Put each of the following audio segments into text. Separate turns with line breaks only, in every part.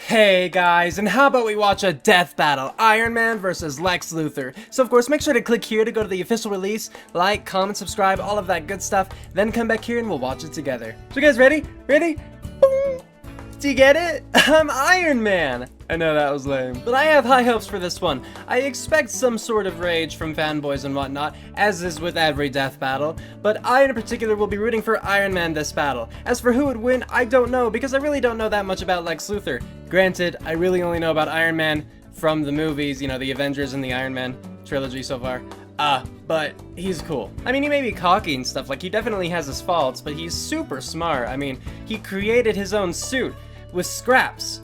Hey guys, and how about we watch a death battle, Iron Man versus Lex Luthor. So of course, make sure to click here to go to the official release, like, comment, subscribe, all of that good stuff, then come back here and we'll watch it together. So you guys ready? Ready? Boom! Do you get it? I'm Iron Man! I know that was lame, but I have high hopes for this one. I expect some sort of rage from fanboys and whatnot, as is with every death battle, but I in particular will be rooting for Iron Man this battle. As for who would win, I don't know, because I really don't know that much about Lex Luthor. Granted, I really only know about Iron Man from the movies, you know, the Avengers and the Iron Man trilogy so far. But he's cool. I mean, he may be cocky and stuff, like he definitely has his faults, but he's super smart. I mean, he created his own suit with scraps.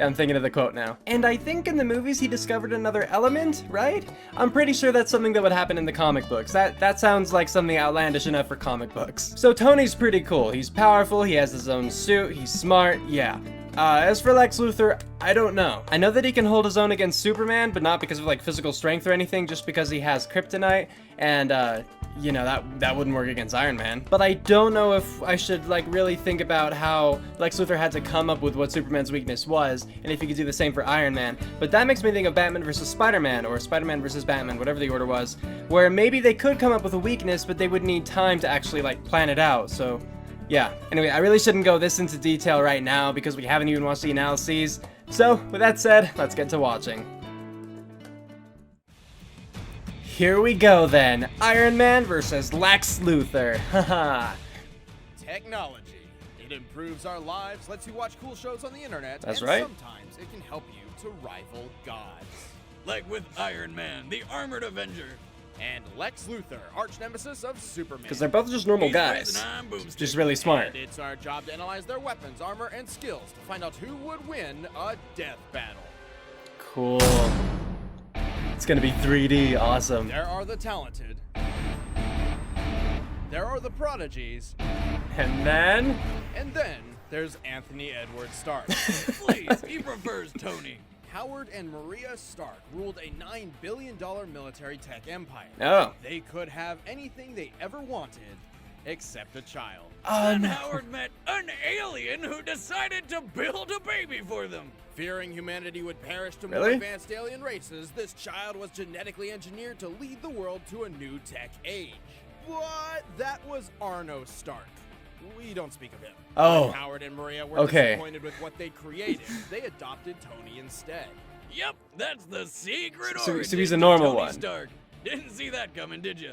I'm thinking of the quote now. And I think in the movies he discovered another element, right? I'm pretty sure that's something that would happen in the comic books. That sounds like something outlandish enough for comic books. So Tony's pretty cool. He's powerful, he has his own suit, he's smart, yeah. As for Lex Luthor, I don't know. I know that he can hold his own against Superman, but not because of like physical strength or anything, just because he has kryptonite, and you know, that wouldn't work against Iron Man. But I don't know if I should like really think about how Lex Luthor had to come up with what Superman's weakness was, and if he could do the same for Iron Man. But that makes me think of Batman versus Spider-Man, or Spider-Man versus Batman, whatever the order was, where maybe they could come up with a weakness, but they would need time to actually like plan it out, so yeah. Anyway, I really shouldn't go this into detail right now because we haven't even watched the analyses. So, with that said, let's get to watching. Here we go then. Iron Man versus Lex Luthor. Haha.
Technology. It improves our lives, lets you watch cool shows on the internet,
That's
and
right.
sometimes it can help you to rival gods.
Like with Iron Man, the Armored Avenger.
And Lex Luthor, arch nemesis of Superman.
Because they're both just normal
He's
guys.
raising iron boomsticks.
Just really smart.
And it's our job to analyze their weapons, armor, and skills to find out who would win a death battle.
Cool. It's gonna be 3D, awesome.
There are the talented. There are the prodigies.
And then...
And then there's Anthony Edward Stark.
Please, he prefers Tony.
Howard and Maria Stark ruled a $9 billion military tech empire.
Oh.
They could have anything they ever wanted, except a child.
Then
no.
Howard met an alien who decided to build a baby for them.
Fearing humanity would perish to
Really?
more advanced alien races, this child was genetically engineered to lead the world to a new tech age. But that was Arno Stark. We don't speak of him.
Oh.
When Howard and Maria were
Okay.
disappointed with what they created, they adopted Tony instead.
Yep, that's the secret
So
origin
he's a
to
normal
Tony
one.
Stark. Didn't see that coming, did you?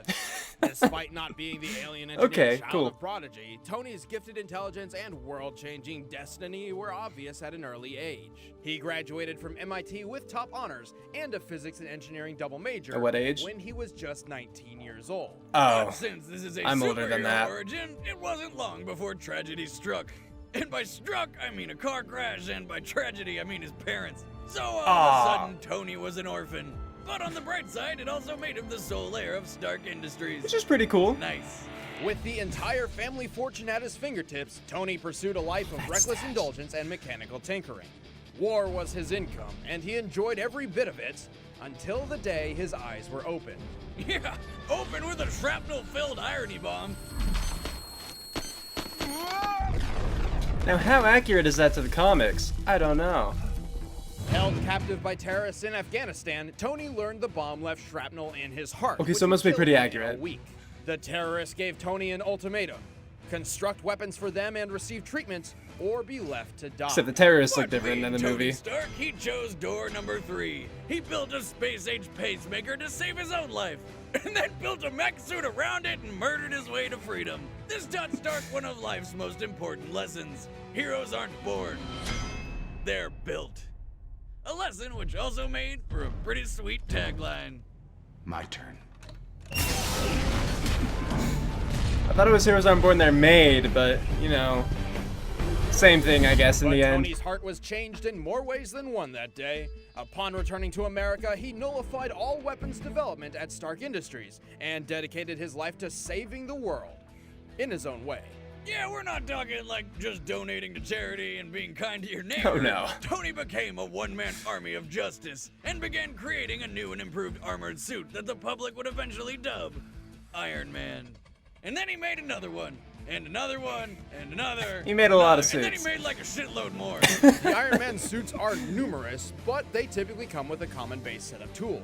Despite not being the alien engineered
Okay,
child
cool.
of prodigy, Tony's gifted intelligence and world-changing destiny were obvious at an early age. He graduated from MIT with top honors and a physics and engineering double major
At what age?
when he was just 19 years old.
Oh.
But since this is a
I'm older than
superhero
that.
origin, it wasn't long before tragedy struck. And by struck, I mean a car crash, and by tragedy, I mean his parents. So all of a sudden, Tony was an orphan. But on the bright side, it also made him the sole heir of Stark Industries.
Which is pretty cool.
Nice.
With the entire family fortune at his fingertips, Tony pursued a life of reckless indulgence and mechanical tinkering. War was his income, and he enjoyed every bit of it until the day his eyes were open.
Yeah, open with a shrapnel-filled irony bomb.
Now, how accurate is that to the comics? I don't know.
Held captive by terrorists in Afghanistan, Tony learned the bomb left shrapnel in his heart.
Okay,
which
so it must
would
be pretty
kill him in
accurate.
a week. The terrorists gave Tony an ultimatum: construct weapons for them and receive treatment, or be left to die.
Except the terrorists look
But
different than the
Tony
movie.
Stark, he chose door number 3. He built a space-age pacemaker to save his own life, and then built a mech suit around it and murdered his way to freedom. This taught Stark one of life's most important lessons. Heroes aren't born, they're built. A lesson which also made for a pretty sweet tagline.
My turn.
I thought it was Heroes Aren't Born, They're Made, but, you know, same thing, I guess, in
But
the end.
Tony's heart was changed in more ways than one that day. Upon returning to America, he nullified all weapons development at Stark Industries and dedicated his life to saving the world in his own way.
Yeah, we're not talking like just donating to charity and being kind to your neighbor.
Oh, no.
Tony became a one-man army of justice and began creating a new and improved armored suit that the public would eventually dub Iron Man. And then he made another one, and another one, and another.
He made a lot of
and then
suits.
he made like a shitload more.
The Iron Man suits are numerous, but they typically come with a common base set of tools.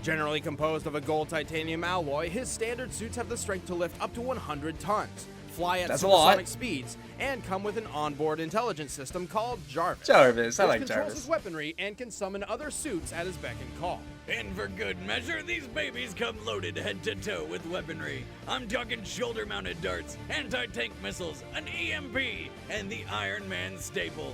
Generally composed of a gold titanium alloy, his standard suits have the strength to lift up to 100 tons, fly at
That's a lot.
supersonic speeds, and come with an onboard intelligence system called Jarvis.
Jarvis, I
which
like
controls
Jarvis.
his weaponry and can summon other suits at his beck and call.
And for good measure, these babies come loaded head to toe with weaponry. I'm talking shoulder-mounted darts, anti-tank missiles, an EMP, and the Iron Man staple,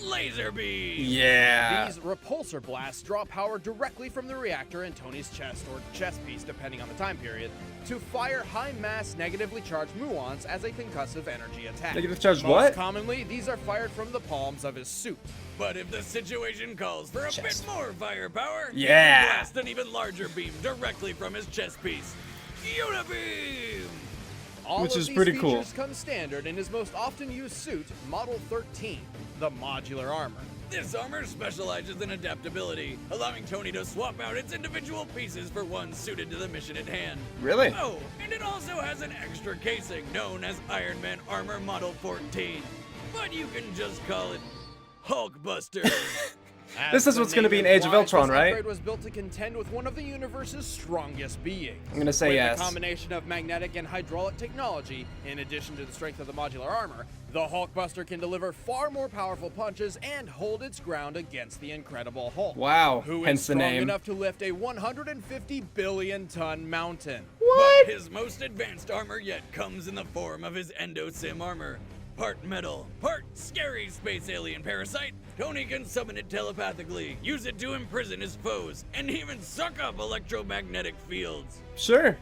laser beam.
Yeah.
These repulsor blasts draw power directly from the reactor in Tony's chest or chest piece, depending on the time period, to fire high-mass negatively charged muons as a concussive energy attack.
Negative charge
Most
what?
commonly, these are fired from the palms of his suit.
But if the situation calls for a
Chest.
bit more firepower,
Yeah.
he can blast an even larger beam directly from his chest piece. Unibeam!
All
Which
of
is
these
pretty cool.
features come standard in his most often used suit, Model 13, the modular armor.
This armor specializes in adaptability, allowing Tony to swap out its individual pieces for one suited to the mission at hand.
Really?
Oh, and it also has an extra casing known as Iron Man Armor Model 14. But you can just call it Hulkbuster.
This is what's gonna be in Age of Ultron, right?
This upgrade was built to contend with one of the universe's strongest beings.
I'm gonna say
with
yes.
a combination of magnetic and hydraulic technology, in addition to the strength of the modular armor, the Hulkbuster can deliver far more powerful punches and hold its ground against the Incredible Hulk.
Wow,
Who
hence
is
the
strong
name.
enough to lift a 150 billion ton mountain.
What?
But his most advanced armor yet comes in the form of his Endosim armor. Part metal, part scary space alien parasite, Tony can summon it telepathically, use it to imprison his foes, and even suck up electromagnetic fields.
Sure.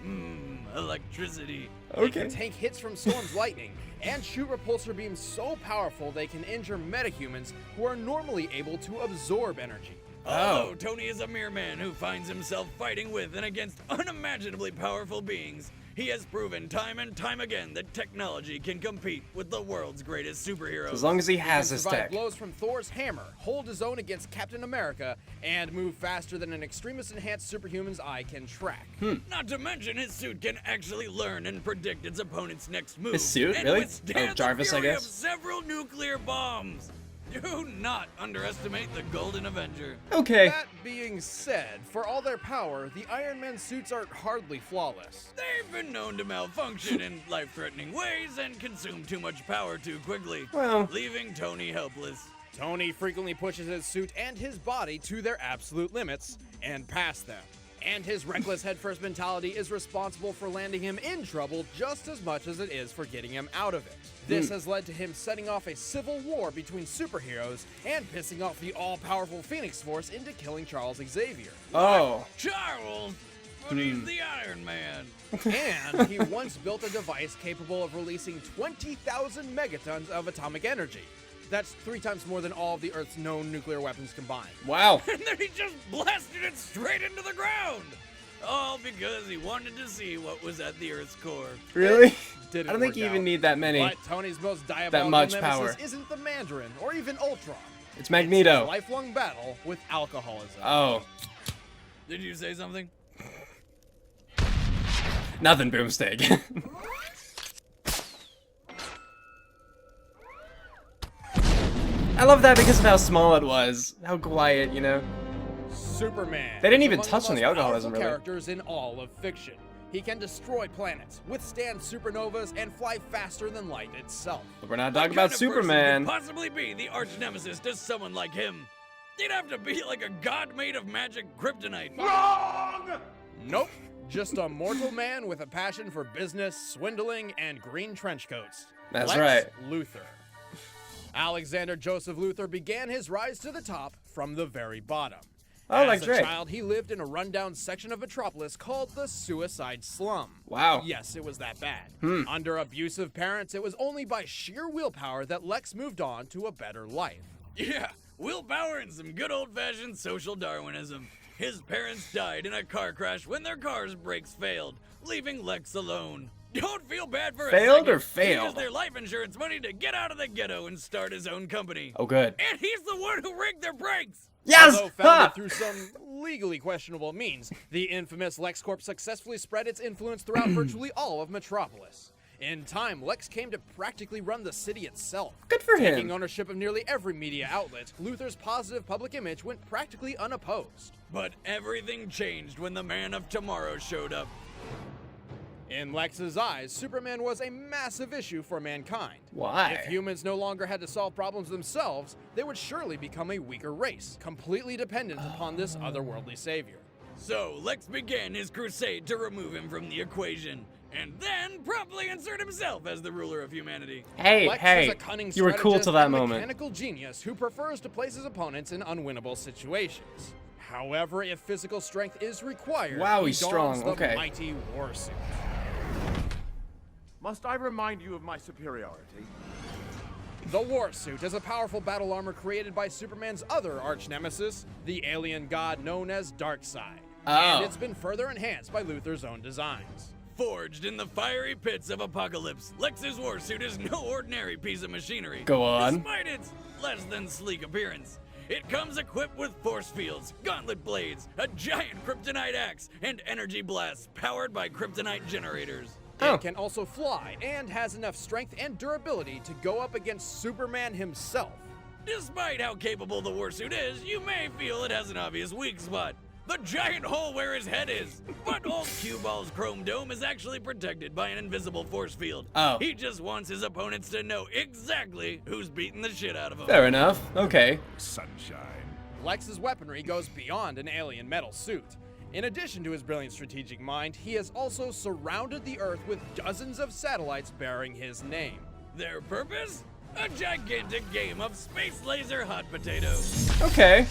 Electricity.
They can
Okay.
tank hits from Storm's lightning and shoot repulsor beams so powerful they can injure metahumans who are normally able to absorb energy.
Although Tony is a mere man who finds himself fighting with and against unimaginably powerful beings, he has proven time and time again that technology can compete with the world's greatest superheroes.
As long as he
He
has
can
his
survive
tech.
blows from Thor's hammer, hold his own against Captain America, and move faster than an Extremis enhanced superhuman's eye can track.
Not to mention his suit can actually learn and predict its opponent's next move.
His suit?
And
Really?
withstand
Oh, Jarvis,
the
I
fury
guess.
of several nuclear bombs. Do not underestimate the Golden Avenger.
Okay.
That being said, for all their power, the Iron Man suits are hardly flawless.
They've been known to malfunction in life-threatening ways and consume too much power too quickly,
Well.
leaving Tony helpless.
Tony frequently pushes his suit and his body to their absolute limits and past them. And his reckless headfirst mentality is responsible for landing him in trouble just as much as it is for getting him out of it. This has led to him setting off a civil war between superheroes and pissing off the all-powerful Phoenix Force into killing Charles Xavier.
Oh.
Charles, but he's the Iron Man.
And he once built a device capable of releasing 20,000 megatons of atomic energy. That's 3 times more than all of the Earth's known nuclear weapons combined.
Wow.
And then he just blasted it straight into the ground. All because he wanted to see what was at the Earth's core.
Really? I
Didn't
don't think
work
you even
out.
need that many.
But Tony's most diabolical
much
nemesis
power.
isn't the Mandarin or even Ultron.
It's
It's
Magneto.
his lifelong battle with alcoholism.
Oh.
Did you say something?
Nothing, Boomstick. I love that because of how small it was. How quiet, you know?
Superman.
They didn't
is
even
among
touch on
most
the alcoholism,
powerful
really.
characters in all of fiction. He can destroy planets, withstand supernovas, and fly faster than light itself.
But we're not
What
talking about
kind of person
Superman.
could possibly be the arch nemesis to someone like him? He'd have to be like a god made of magic kryptonite.
Nope. Just a mortal man with a passion for business, swindling, and green trench coats.
That's
Lex
right.
Luthor. Alexander Joseph Luthor began his rise to the top from the very bottom.
Oh,
As
like
a
Drake.
child, he lived in a rundown section of Metropolis called the Suicide Slum.
Wow.
Yes, it was that bad. Under abusive parents, it was only by sheer willpower that Lex moved on to a better life.
Yeah, willpower and some good old-fashioned social Darwinism. His parents died in a car crash when their car's brakes failed, leaving Lex alone. Don't feel bad for
Failed
a second.
or failed?
He used their life insurance money to get out of the ghetto and start his own company.
Oh, good.
And he's the one who rigged their brakes!
Yes!
Although
Ha!
founded through some legally questionable means, the infamous LexCorp successfully spread its influence throughout virtually all of Metropolis. In time, Lex came to practically run the city itself.
Good for
Taking
him.
ownership of nearly every media outlet, Luthor's positive public image went practically unopposed.
But everything changed when the Man of Tomorrow showed up.
In Lex's eyes, Superman was a massive issue for mankind.
Why?
If humans no longer had to solve problems themselves, they would surely become a weaker race, completely dependent upon this otherworldly savior.
So Lex began his crusade to remove him from the equation, and then promptly insert himself as the ruler of humanity.
Hey,
Lex
hey,
is a cunning
you were cool
strategist
till that
and
moment.
mechanical genius who prefers to place his opponents in unwinnable situations. However, if physical strength is required,
Wow,
he
he's
dons
strong,
the
okay.
mighty war suit.
Must I remind you of my superiority?
The war suit is a powerful battle armor created by Superman's other arch nemesis, the alien god known as Darkseid.
Oh.
And it's been further enhanced by Luthor's own designs.
Forged in the fiery pits of Apocalypse, Lex's war suit is no ordinary piece of machinery.
Go on.
Despite its less than sleek appearance, it comes equipped with force fields, gauntlet blades, a giant kryptonite axe, and energy blasts powered by kryptonite generators.
Oh.
It can also fly and has enough strength and durability to go up against Superman himself.
Despite how capable the warsuit is, you may feel it has an obvious weak spot. The giant hole where his head is. But old Cue-Ball's chrome dome is actually protected by an invisible force field.
Oh.
He just wants his opponents to know exactly who's beating the shit out of him.
Fair enough. Okay.
Sunshine.
Lex's weaponry goes beyond an alien metal suit. In addition to his brilliant strategic mind, he has also surrounded the Earth with dozens of satellites bearing his name.
Their purpose? A gigantic game of space laser hot potato.
Okay.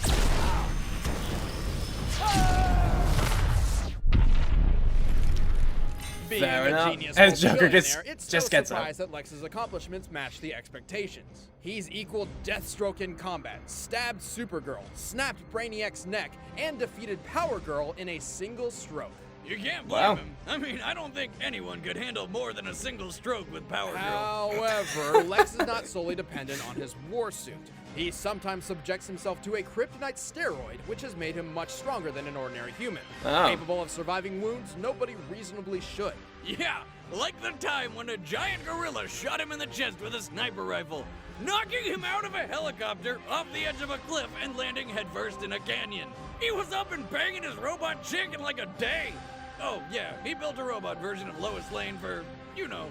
Being
Fair
a
enough.
genius
As Joker gets-
billionaire, it's
just
no
gets up.
surprise that Lex's accomplishments match the expectations. He's equaled Deathstroke in combat, stabbed Supergirl, snapped Brainiac's neck, and defeated Power Girl in a single stroke.
You can't blame
Wow.
him. I mean, I don't think anyone could handle more than a single stroke with Power Girl.
However, Lex is not solely dependent on his war suit. He sometimes subjects himself to a kryptonite steroid, which has made him much stronger than an ordinary human.
Oh.
Capable of surviving wounds nobody reasonably should.
Yeah, like the time when a giant gorilla shot him in the chest with a sniper rifle, knocking him out of a helicopter off the edge of a cliff and landing headfirst in a canyon. He was up and banging his robot chick in like a day. Oh yeah, he built a robot version of Lois Lane for, you know,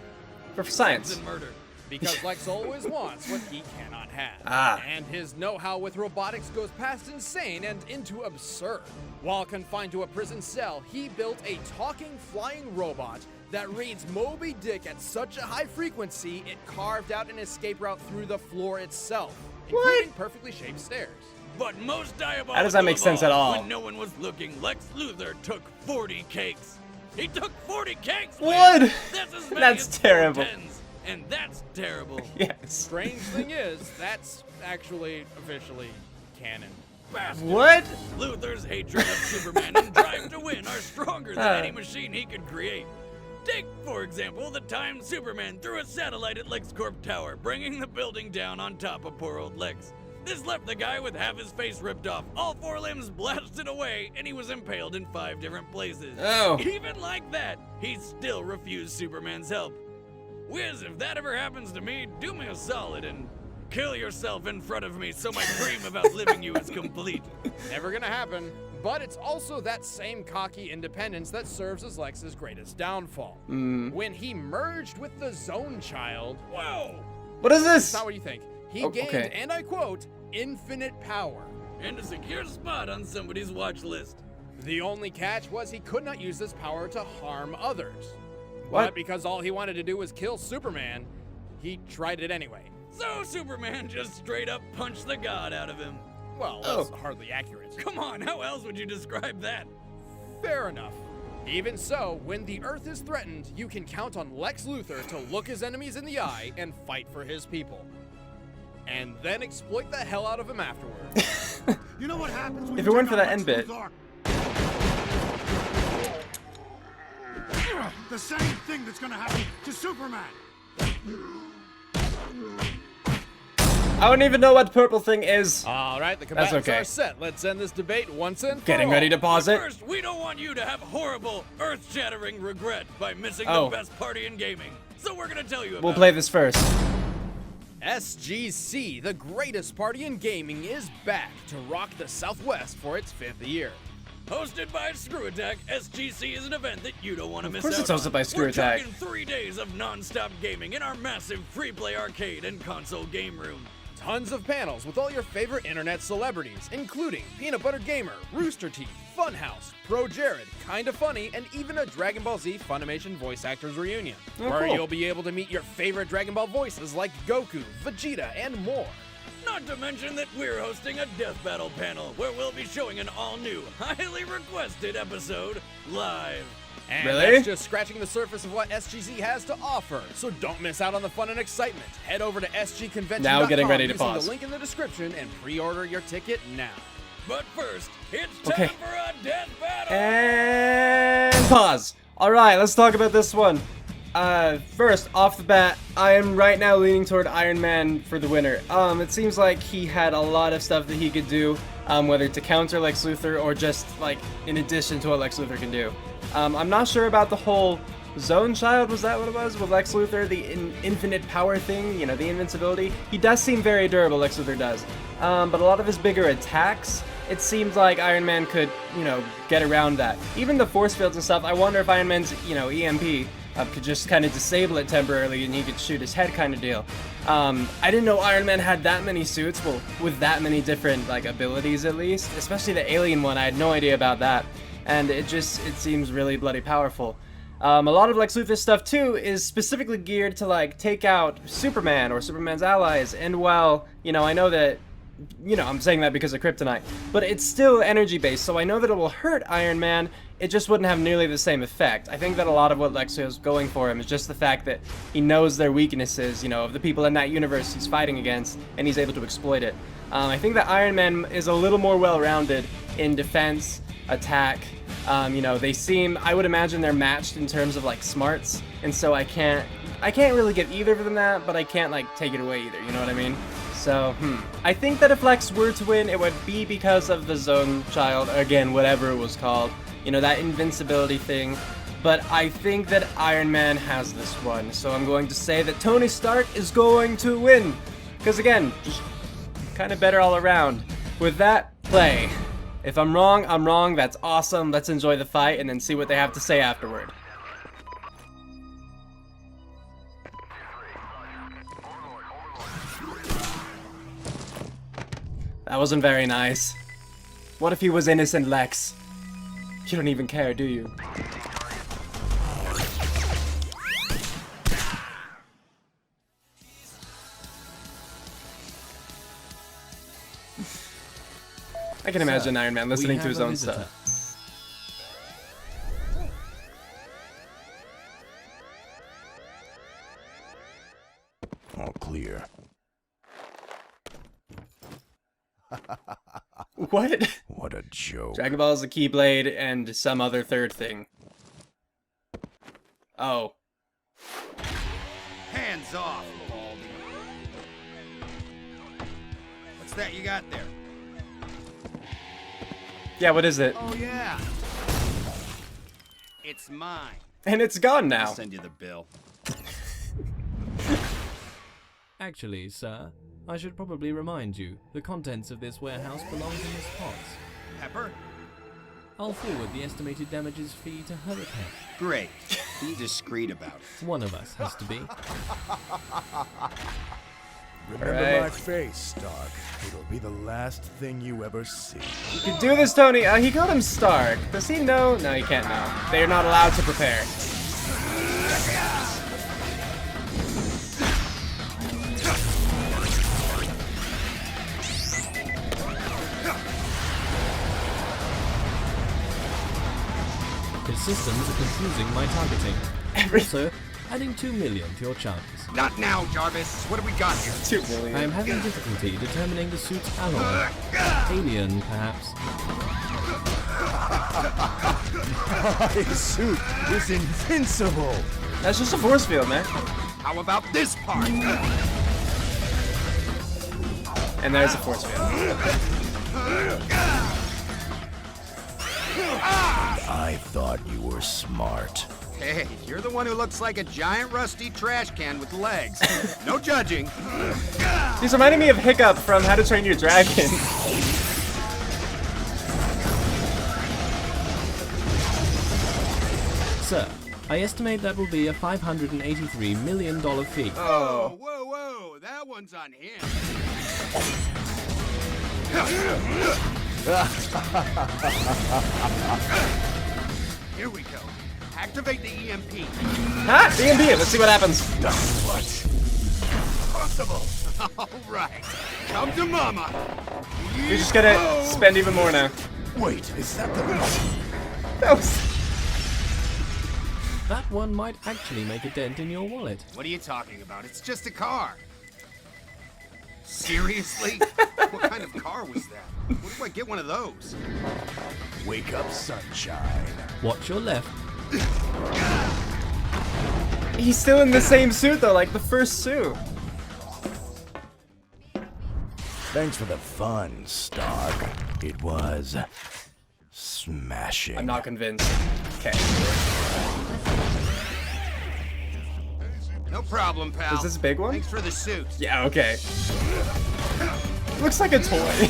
For science.
and murder.
Because Lex always wants what he cannot have.
Ah.
And his know-how with robotics goes past insane and into absurd. While confined to a prison cell, he built a talking flying robot that reads Moby Dick at such a high frequency, it carved out an escape route through the floor itself, including perfectly shaped stairs.
But most diabolical
How does that make
of
sense at all?
When no one was looking, Lex Luthor took 40 cakes. He took 40 cakes!
What?
man! That's as many
That's
as 4
terrible.
tens, and that's terrible.
Yes.
Strange thing is, that's actually officially canon.
Bastard.
What?
Luthor's hatred of Superman and drive to win are stronger than
Ah.
any machine he could create. Take, for example, the time Superman threw a satellite at LexCorp Tower, bringing the building down on top of poor old Lex. This left the guy with half his face ripped off, all 4 limbs blasted away, and he was impaled in 5 different places.
Oh.
Even like that, he still refused Superman's help. Wiz, if that ever happens to me, do me a solid and kill yourself in front of me so my dream of outliving you is complete.
Never gonna happen. But it's also that same cocky independence that serves as Lex's greatest downfall. When he merged with the Zone Child,
Whoa!
What is
it's
this?
not what you think. He
Oh,
gained,
okay.
and I quote, infinite power.
And a secure spot on somebody's watch list.
The only catch was he could not use this power to harm others.
What?
But because all he wanted to do was kill Superman, he tried it anyway.
So Superman just straight up punched the god out of him.
Well, that's hardly accurate.
Come on, how else would you describe that?
Fair enough. Even so, when the Earth is threatened, you can count on Lex Luthor to look his enemies in the eye and fight for his people. And then exploit the hell out of him afterwards.
You know what happens when
If
you
it weren't
take
for
on
that end
Lex
bit.
Luthor? The same thing that's gonna happen to Superman.
I don't even know what purple thing is.
All right, the combatants
okay.
are set. Let's end this debate once and for
Getting
all.
ready to pause it.
First, we don't want you to have horrible, earth-shattering regret by missing
Oh.
the best party in gaming. so we're gonna tell you about
We'll play this first.
SGC, the greatest party in gaming, is back to rock the Southwest for its 5th year.
Hosted by Screw Attack, SGC is an event that you don't want to miss out
course it's hosted by Screw
We're
Attack.
talking 3 days of non-stop gaming in our massive free-play arcade and console game room.
Tons of panels with all your favorite internet celebrities, including Peanut Butter Gamer, Rooster Teeth, Funhouse, Pro Jared, Kinda Funny, and even a Dragon Ball Z Funimation voice actors reunion,
Oh,
where
cool.
you'll be able to meet your favorite Dragon Ball voices like Goku, Vegeta, and more.
Not to mention that we're hosting a death battle panel where we'll be showing an all-new, highly requested episode live.
And
Really?
that's just scratching the surface of what SGC has to offer. So don't miss out on the fun and excitement. Head over to sgconvention.com
Now getting ready to
using
pause.
the link in the description and pre-order your ticket now.
But first, it's
Okay.
time for a death battle!
And pause. All right, let's talk about this one. First, off the bat, I am right now leaning toward Iron Man for the winner. It seems like he had a lot of stuff that he could do, whether to counter Lex Luthor or just like in addition to what Lex Luthor can do. I'm not sure about the whole Zone Child, was that what it was? With Lex Luthor, the infinite power thing, you know, the invincibility. He does seem very durable, Lex Luthor does. But a lot of his bigger attacks, it seems like Iron Man could, you know, get around that. Even the force fields and stuff, I wonder if Iron Man's, you know, EMP could just kind of disable it temporarily and he could shoot his head kind of deal. I didn't know Iron Man had that many suits, well, with that many different, like, abilities at least. Especially the alien one, I had no idea about that. And it seems really bloody powerful. A lot of Lex Luthor's stuff too is specifically geared to like take out Superman or Superman's allies, and while, you know, I know that, you know, I'm saying that because of kryptonite, but it's still energy based, so I know that it will hurt Iron Man, it just wouldn't have nearly the same effect. I think that a lot of what Lex is going for him is just the fact that he knows their weaknesses, you know, of the people in that universe he's fighting against, and he's able to exploit it. I think that Iron Man is a little more well-rounded in defense, attack. You know, they seem, I would imagine they're matched in terms of like smarts, and so I can't really give either of them that, but I can't like take it away either, you know what I mean? So, I think that if Lex were to win, it would be because of the Zone Child, again, whatever it was called, you know, that invincibility thing, but I think that Iron Man has this one, so I'm going to say that Tony Stark is going to win, because again, just kind of better all around. With that, play. If I'm wrong, that's awesome. Let's enjoy the fight and then see what they have to say afterward. That wasn't very nice. What if he was innocent, Lex? You don't even care, do you? I can imagine Iron Man listening to his own stuff.
All clear.
What?
What a joke.
Dragon Ball is a Keyblade and some other third thing. Oh.
Hands off, Baldy. What's that you got there?
Yeah, what is it?
Oh, yeah. It's mine.
And it's gone now.
I'll send you the bill.
Actually, sir, I should probably remind you, the contents of this warehouse belong in this box.
Pepper?
I'll forward the estimated damages fee to her account.
Great. Be discreet about it.
One of us has to be.
Remember
Alright.
my face, Stark. It'll be the last thing you ever see.
You can do this, Tony. He called him Stark. Does he know? No, he can't know. They're not allowed to prepare.
His systems are confusing my targeting. Also, adding 2 million to your chances.
Not now, Jarvis. What have we got here?
2 million.
I am having difficulty determining the suit's alloy. Alien, perhaps.
My suit is invincible.
That's just a force field, man.
How about this part?
And there's a force field.
I thought you were smart.
Hey, you're the one who looks like a giant rusty trash can with legs. No judging.
He's reminding me of Hiccup from How to Train Your Dragon.
Sir, I estimate that will be a $583 million fee.
Oh, whoa, that one's on him. Here we go. Activate the EMP.
Ha! DMP, let's see what happens.
What? Possible. All right. Come to mama.
You're just gonna spend even more now.
Wait, is that the...
That was...
That one might actually make a dent in your wallet.
What are you talking about? It's just a car. Seriously? What kind of car was that? Where do I get one of those?
Wake up, sunshine.
Watch your left.
He's still in the same suit though, like the first suit.
Thanks for the fun, Stark. It was... smashing.
I'm not convinced. Okay.
No problem, pal.
Is this a big one?
Thanks for the suit.
Yeah, okay. Looks like a toy.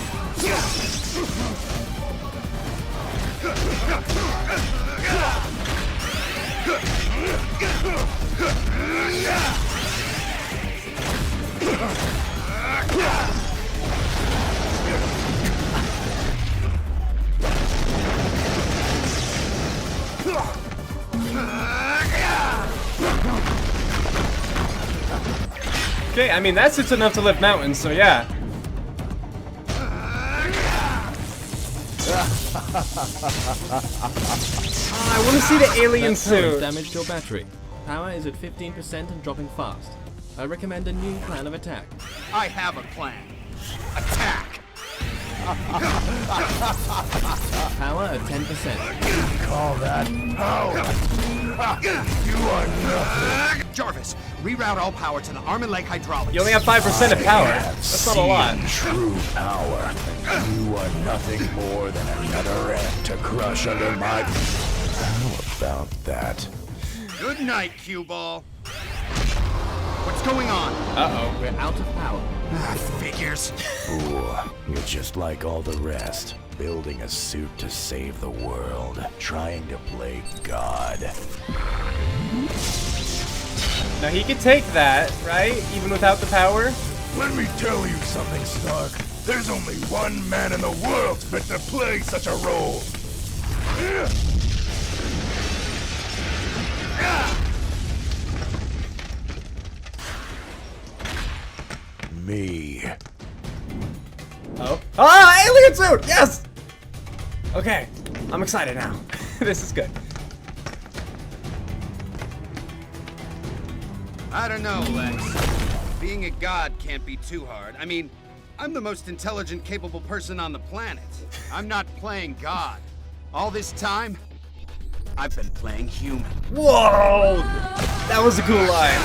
Okay, I mean, that suit's enough to lift mountains, so yeah. I want to see the alien
That current
suit.
damaged your battery. Power is at 15% and dropping fast. I recommend a new plan of attack.
I have a plan. Attack.
Power at 10%.
Call that power. You are nothing.
Jarvis, reroute all power to the arm and leg hydraulics.
You only have 5% of power. That's not a lot.
True power. You are nothing more than another ant to crush under my... How about that?
Good night, cue ball. What's going on?
Uh-oh.
We're out of power.
Figures.
Fool, you're just like all the rest. Building a suit to save the world. Trying to play God.
Now he could take that, right? Even without the power?
Let me tell you something, Stark. There's only one man in the world fit to play such a role. Me.
Oh. Ah, alien suit! Yes! Okay, I'm excited now. This is good.
I don't know, Lex. Being a god can't be too hard. I mean, I'm the most intelligent, capable person on the planet. I'm not playing God. All this time, I've been playing human.
Whoa! That was a cool line.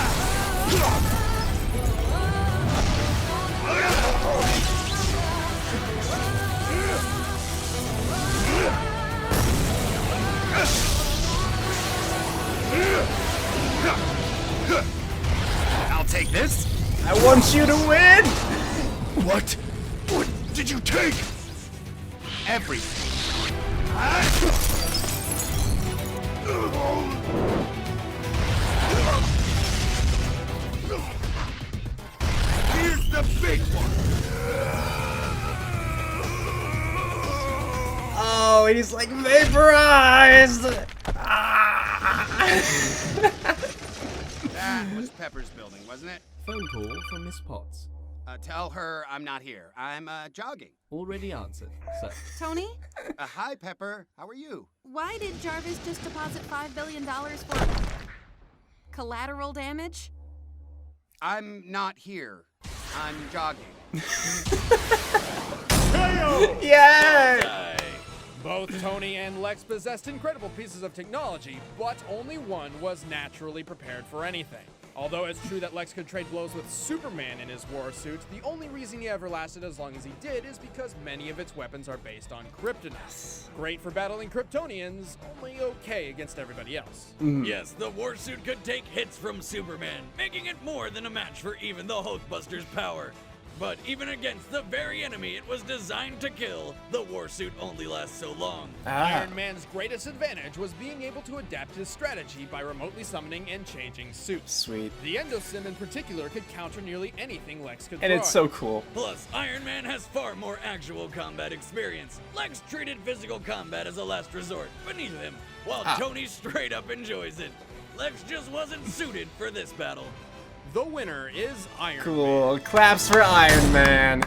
I'll take this.
I want you to win!
What? What did you take?
Everything. Here's the big one.
Oh, he's like vaporized! Ah.
That was Pepper's building, wasn't it?
Phone call from Miss Potts.
Tell her I'm not here. I'm jogging.
Already answered, sir.
Tony,
Hi, Pepper. How are you?
why did Jarvis just deposit $5 billion for collateral damage?
I'm not here. I'm jogging.
Yeah!
Both Tony and Lex possessed incredible pieces of technology, but only one was naturally prepared for anything. Although it's true that Lex could trade blows with Superman in his war suit, the only reason he ever lasted as long as he did is because many of its weapons are based on kryptonite. Great for battling Kryptonians, only okay against everybody else.
Yes, the war suit could take hits from Superman, making it more than a match for even the Hulkbuster's power. But even against the very enemy it was designed to kill, the war suit only lasts so long.
Iron Man's greatest advantage was being able to adapt his strategy by remotely summoning and changing suits.
Sweet.
The Endosim in particular could counter nearly anything Lex could
And
throw
it's
at
so
him.
cool.
Plus, Iron Man has far more actual combat experience. Lex treated physical combat as a last resort beneath him, while Tony straight up enjoys it. Lex just wasn't suited for this battle.
The winner is Iron Man.
Cool. Claps for Iron Man.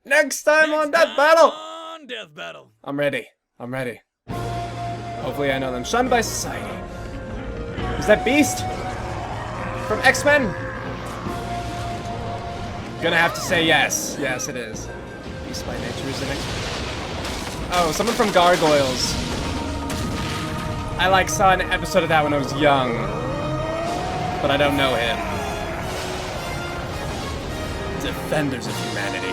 Next time on Death Battle.
On Death Battle.
I'm ready. I'm ready. Hopefully I know them. Shunned by society. Is that Beast? From X-Men? Gonna have to say yes. Yes, it is. Beast by nature is an X-Men. Oh, someone from Gargoyles. I saw an episode of that when I was young, but I don't know him. Defenders of Humanity.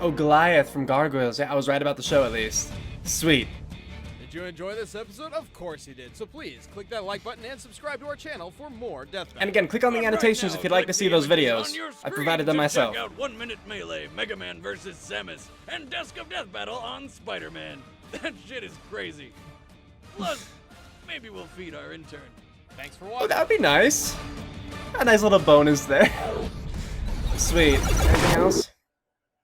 Oh, Goliath from Gargoyles. Yeah, I was right about the show at least. Sweet.
Did you enjoy this episode? Of course you did. So please, click that like button and subscribe to our channel for more Death Battle.
And again, click on the
But
annotations
right
if
now,
you'd like
click
to see
the
those
images
videos.
on your
I
screen
provided them
to
myself.
Check out 1 Minute Melee, Mega Man vs. Samus, and Desk of Death Battle on Spider-Man. That shit is crazy. Plus, maybe we'll feed our intern.
Thanks for
Oh,
watching.
that would be nice. A nice little bonus there. Sweet. Anything else?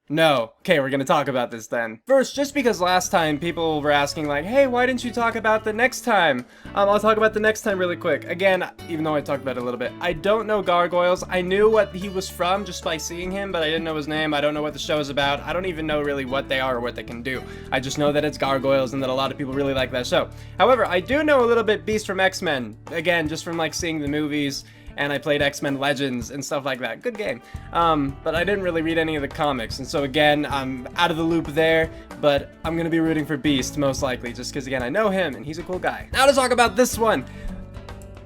No. Okay, we're gonna talk about this then. First, just because last time people were asking like, hey, why didn't you talk about the next time? I'll talk about the next time really quick. Again, even though I talked about it a little bit, I don't know Gargoyles. I knew what he was from just by seeing him, but I didn't know his name. I don't know what the show is about. I don't even know really what they are or what they can do. I just know that it's Gargoyles and that a lot of people really like that show. However, I do know a little bit Beast from X-Men. Again, just from like seeing the movies. And I played X-Men Legends and stuff like that. Good game. But I didn't really read any of the comics, and so again, I'm out of the loop there, but I'm gonna be rooting for Beast, most likely, just because, again, I know him, and he's a cool guy. Now to talk about this one.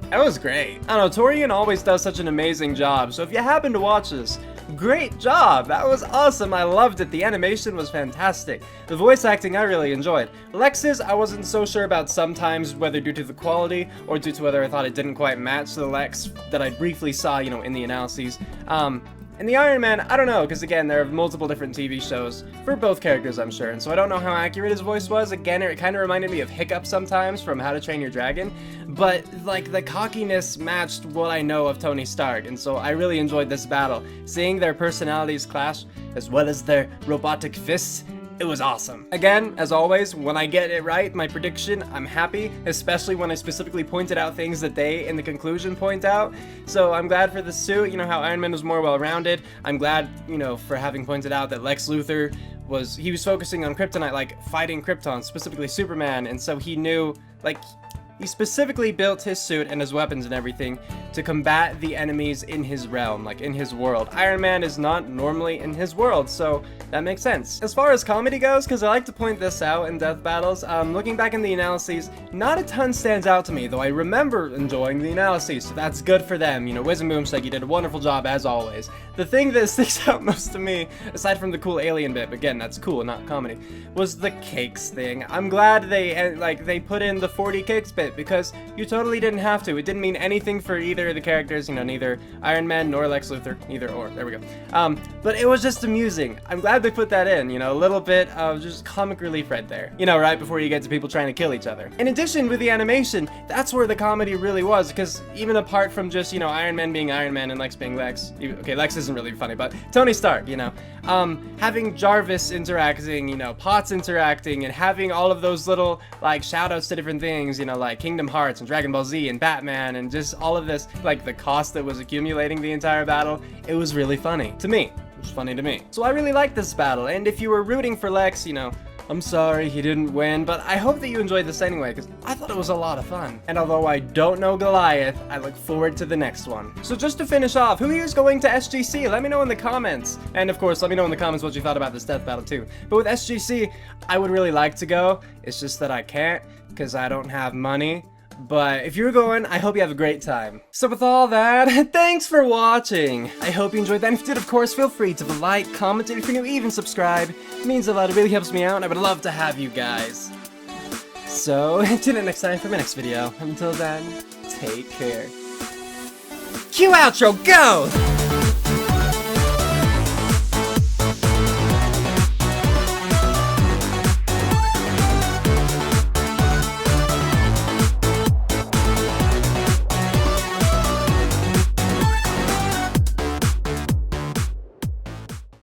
That was great. I don't know, Torian always does such an amazing job, so if you happen to watch this, great job! That was awesome, I loved it, the animation was fantastic. The voice acting I really enjoyed. Lex's, I wasn't so sure about sometimes, whether due to the quality, or due to whether I thought it didn't quite match the Lex that I briefly saw, you know, in the analyses. And the Iron Man, I don't know, because again, there are multiple different TV shows for both characters, I'm sure, and so I don't know how accurate his voice was. Again, it kind of reminded me of Hiccup sometimes from How to Train Your Dragon, but like the cockiness matched what I know of Tony Stark, and so I really enjoyed this battle. Seeing their personalities clash, as well as their robotic fists, it was awesome. Again, as always, when I get it right, my prediction, I'm happy, especially when I specifically pointed out things that they, in the conclusion, point out. So I'm glad for the suit, you know, how Iron Man was more well-rounded. I'm glad, you know, for having pointed out that Lex Luthor was focusing on kryptonite, like fighting Krypton, specifically Superman, and so he knew, like, he specifically built his suit and his weapons and everything to combat the enemies in his realm, like in his world. Iron Man is not normally in his world, so that makes sense. As far as comedy goes, because I like to point this out in Death Battles, looking back in the analyses, not a ton stands out to me, though I remember enjoying the analyses, so that's good for them. You know, Wiz and Boomstick, you did a wonderful job as always. The thing that sticks out most to me, aside from the cool alien bit, again, that's cool, not comedy, was the cakes thing. I'm glad they put in the 40 cakes bit, because you totally didn't have to. It didn't mean anything for either of the characters, you know, neither Iron Man nor Lex Luthor, either or, there we go. But it was just amusing. I'm glad they put that in, you know, a little bit of just comic relief right there. You know, right before you get to people trying to kill each other. In addition, with the animation, that's where the comedy really was, because even apart from just, you know, Iron Man being Iron Man and Lex being Lex, okay, Lex isn't really funny, but Tony Stark, you know, having Jarvis interacting, you know, Potts interacting, and having all of those little, like, shout-outs to different things, you know, like Kingdom Hearts and Dragon Ball Z and Batman and just all of this, like the cost that was accumulating the entire battle, it was really funny to me. It was funny to me. So I really liked this battle, and if you were rooting for Lex, you know, I'm sorry he didn't win, but I hope that you enjoyed this anyway, because I thought it was a lot of fun. And although I don't know Goliath, I look forward to the next one. So just to finish off, who here is going to SGC? Let me know in the comments. And of course, let me know in the comments what you thought about this death battle too. But with SGC, I would really like to go. It's just that I can't, because I don't have money. But if you're going, I hope you have a great time. So with all that, thanks for watching. I hope you enjoyed that. And if you did, of course, feel free to like, comment, and if you're new, even subscribe. It means a lot. It really helps me out, and I would love to have you guys. So, tune in next time for my next video. Until then, take care. Cue outro, go!